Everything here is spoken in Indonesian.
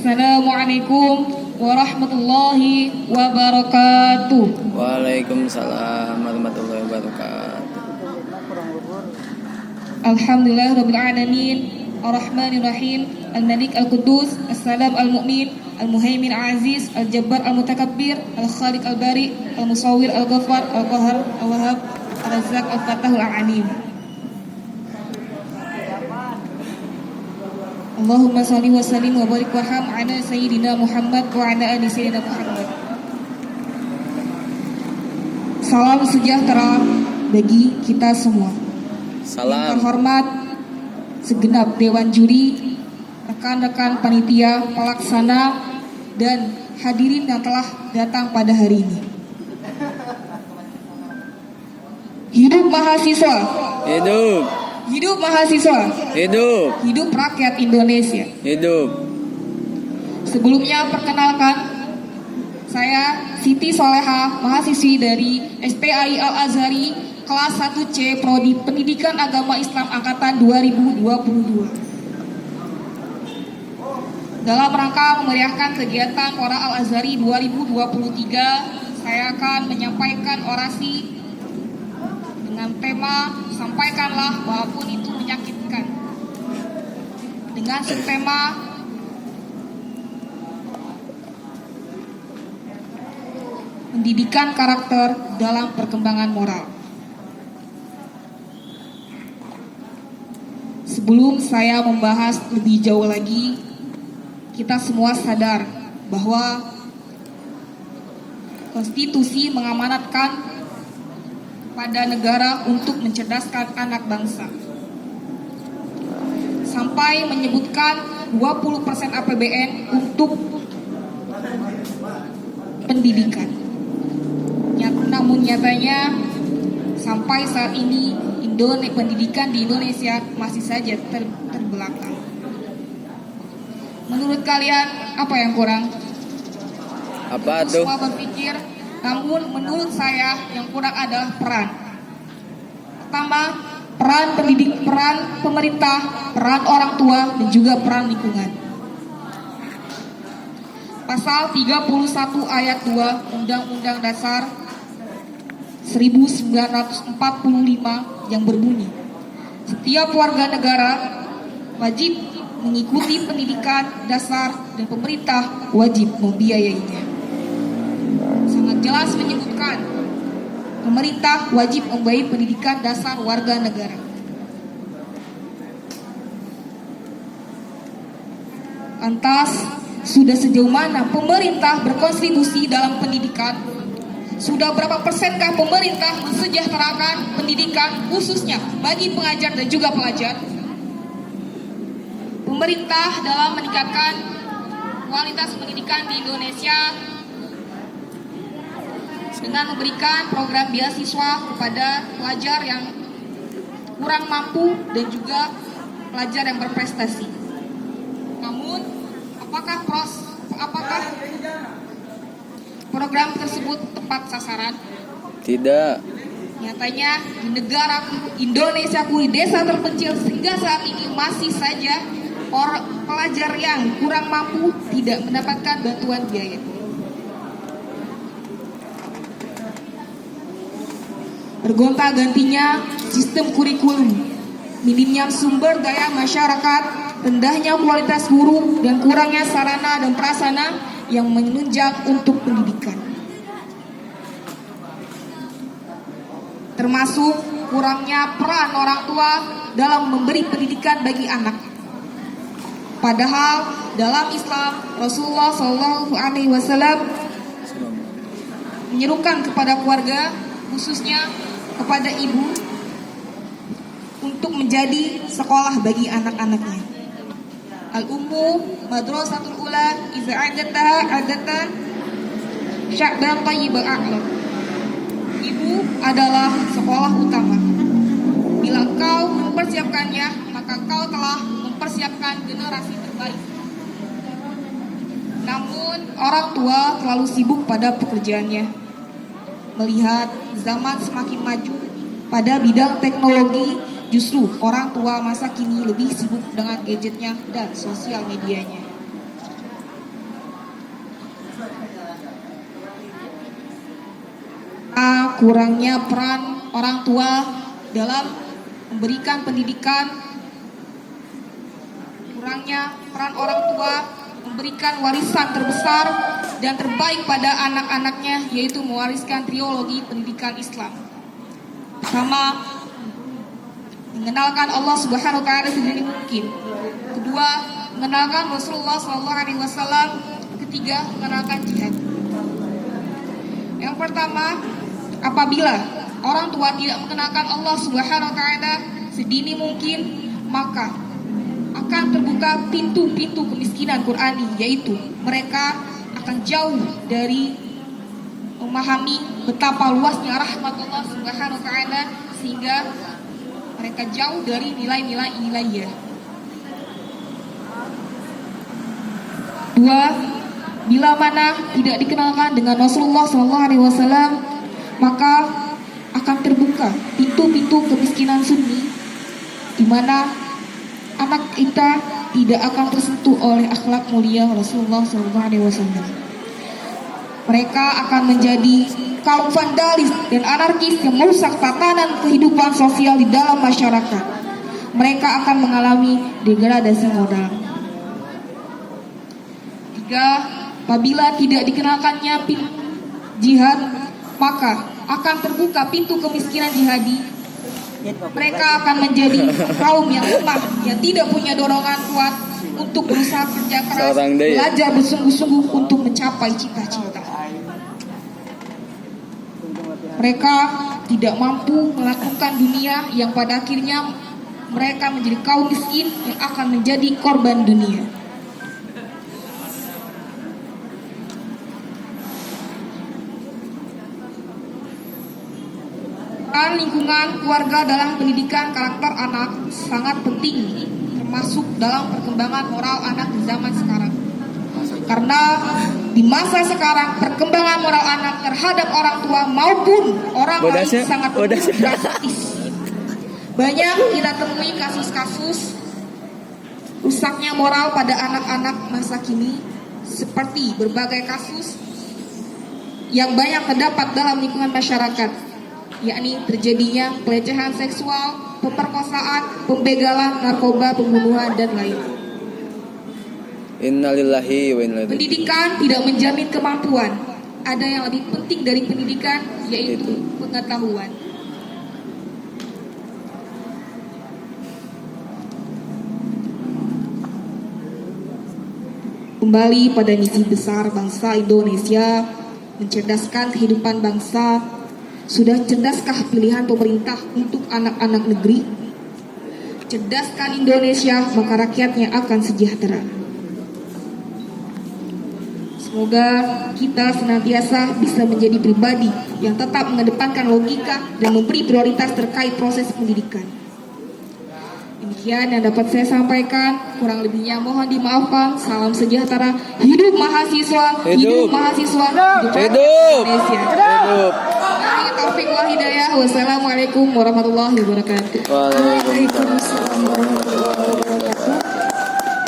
Assalamualaikum warahmatullahi wabarakatuh. Waalaikumsalam warahmatullahi wabarakatuh. Alhamdulillah rabbil alamin, arrahmanir rahim, al-malik al-qudus, as-salam al-mu'min, al-muhaimin al-aziz, al-jabbar al-mutakabbir, al-khaliq al-bari, al-musawwir al-ghaffar, al-qahhar, al-wahhab, al-razzaq, al-fatah al-alim. Allahumma salli wa sallim wa barik wa ham ala sayyidina Muhammad wa ala ali sayyidina Muhammad. Salam sejahtera bagi kita semua. Salam. Yang terhormat segenap dewan juri, rekan-rekan panitia pelaksana, dan hadirin yang telah datang pada hari ini. Hidup mahasiswa. Hidup. Hidup mahasiswa. Hidup. Hidup rakyat Indonesia. Hidup. Sebelumnya perkenalkan, saya Siti Soleha, mahasiswi dari SPAI Al-Azhari kelas 1C Prodi Pendidikan Agama Islam angkatan 2022. Dalam rangka memeriahkan kegiatan Pora Al-Azhari 2023, saya akan menyampaikan orasi dengan tema "Sampaikanlah walaupun itu menyakitkan", dengan subtema pendidikan karakter dalam perkembangan moral. Sebelum saya membahas lebih jauh lagi, kita semua sadar bahwa konstitusi mengamanatkan pada negara untuk mencerdaskan anak bangsa, sampai menyebutkan 20% APBN untuk pendidikan. Namun nyatanya sampai saat ini pendidikan di Indonesia masih saja terbelakang. Menurut kalian apa yang kurang? Apa tuh? Semua berpikir, namun menurut saya yang kurang adalah peran. Pertama, peran pendidik, peran pemerintah, peran orang tua, dan juga peran lingkungan. Pasal 31 ayat 2 Undang-Undang Dasar 1945 yang berbunyi, setiap warga negara wajib mengikuti pendidikan dasar dan pemerintah wajib membiayainya. Sangat jelas menyebutkan pemerintah wajib membiayai pendidikan dasar warga negara. Lantas, sudah sejauh mana pemerintah berkontribusi dalam pendidikan? Sudah berapa persenkah pemerintah mensejahterakan pendidikan khususnya bagi pengajar dan juga pelajar? Pemerintah dalam meningkatkan kualitas pendidikan di Indonesia dengan memberikan program beasiswa kepada pelajar yang kurang mampu dan juga pelajar yang berprestasi. Namun, apakah program tersebut tepat sasaran? Tidak. Nyatanya di negara Indonesia, di desa terpencil sehingga saat ini masih saja pelajar yang kurang mampu tidak mendapatkan bantuan biaya. Bergonta-gantinya sistem kurikulum, minimnya sumber daya masyarakat, rendahnya kualitas guru, dan kurangnya sarana dan prasarana yang menunjang untuk pendidikan. Termasuk kurangnya peran orang tua dalam memberi pendidikan bagi anak. Padahal dalam Islam, Rasulullah SAW menyerukan kepada keluarga, khususnya kepada ibu, untuk menjadi sekolah bagi anak-anaknya. Al-ummu madrasatul ula iza a'dataha a'datan sya'ban tayyibal a'lam. Ibu adalah sekolah utama. Bila kau mempersiapkannya, maka kau telah mempersiapkan generasi terbaik. Namun orang tua terlalu sibuk pada pekerjaannya. Melihat zaman semakin maju pada bidang teknologi, justru orang tua masa kini lebih sibuk dengan gadgetnya dan sosial medianya. kurangnya peran orang tua dalam memberikan pendidikan, kurangnya peran orang tua memberikan warisan terbesar dan terbaik pada anak-anaknya, yaitu mewariskan teologi pendidikan Islam. Pertama, mengenalkan Allah Subhanahu wa taala sedini mungkin. Kedua, mengenalkan Rasulullah SAW. Ketiga, mengenalkan jihad. Yang pertama, apabila orang tua tidak mengenalkan Allah Subhanahu wa taala sedini mungkin, maka akan terbuka pintu-pintu kemiskinan Qur'ani, yaitu mereka akan jauh dari memahami betapa luasnya rahmat Allah Subhanahu wa taala, sehingga mereka jauh dari nilai-nilai ilahiyah. Dua, bila mana tidak dikenalkan dengan Rasulullah SAW, maka akan terbuka pintu-pintu kemiskinan sunni, di mana anak kita tidak akan tersentuh oleh akhlak mulia Rasulullah SAW. Mereka akan menjadi kaum vandalis dan anarkis yang merusak tatanan kehidupan sosial di dalam masyarakat. Mereka akan mengalami degradasi moral. Tiga, apabila tidak dikenalkannya jihad, maka akan terbuka pintu kemiskinan jihadi. Mereka akan menjadi kaum yang lemah, yang tidak punya dorongan kuat untuk berusaha kerja keras, belajar bersungguh-sungguh untuk mencapai cita-cita. Mereka tidak mampu melakukan dunia, yang pada akhirnya mereka menjadi kaum miskin yang akan menjadi korban dunia. Peran lingkungan keluarga dalam pendidikan karakter anak sangat penting, termasuk dalam perkembangan moral anak di zaman sekarang. Karena di masa sekarang perkembangan moral anak terhadap orang tua maupun orang lain sangat drastis. Banyak kita temui kasus-kasus rusaknya moral pada anak-anak masa kini, seperti berbagai kasus yang banyak terdapat dalam lingkungan masyarakat, yakni terjadinya pelecehan seksual, pemerkosaan, pembegalan, narkoba, pembunuhan, dan lainnya. Innalillahi wa inna ilaihi. Pendidikan tidak menjamin kemampuan. Ada yang lebih penting dari pendidikan, yaitu pengetahuan. Kembali pada misi besar bangsa Indonesia, mencerdaskan kehidupan bangsa. Sudah cerdaskah pilihan pemerintah untuk anak-anak negeri? Cerdaskan Indonesia, maka rakyatnya akan sejahtera. Semoga kita senantiasa bisa menjadi pribadi yang tetap mengedepankan logika dan memberi prioritas terkait proses pendidikan. Demikian yang dapat saya sampaikan, kurang lebihnya mohon dimaafkan. Salam sejahtera, hidup mahasiswa, hidup mahasiswa, hidup Indonesia. Hidup. Taufik wal hidayah. Wassalamualaikum warahmatullahi wabarakatuh. Waalaikumsalam warahmatullahi wabarakatuh.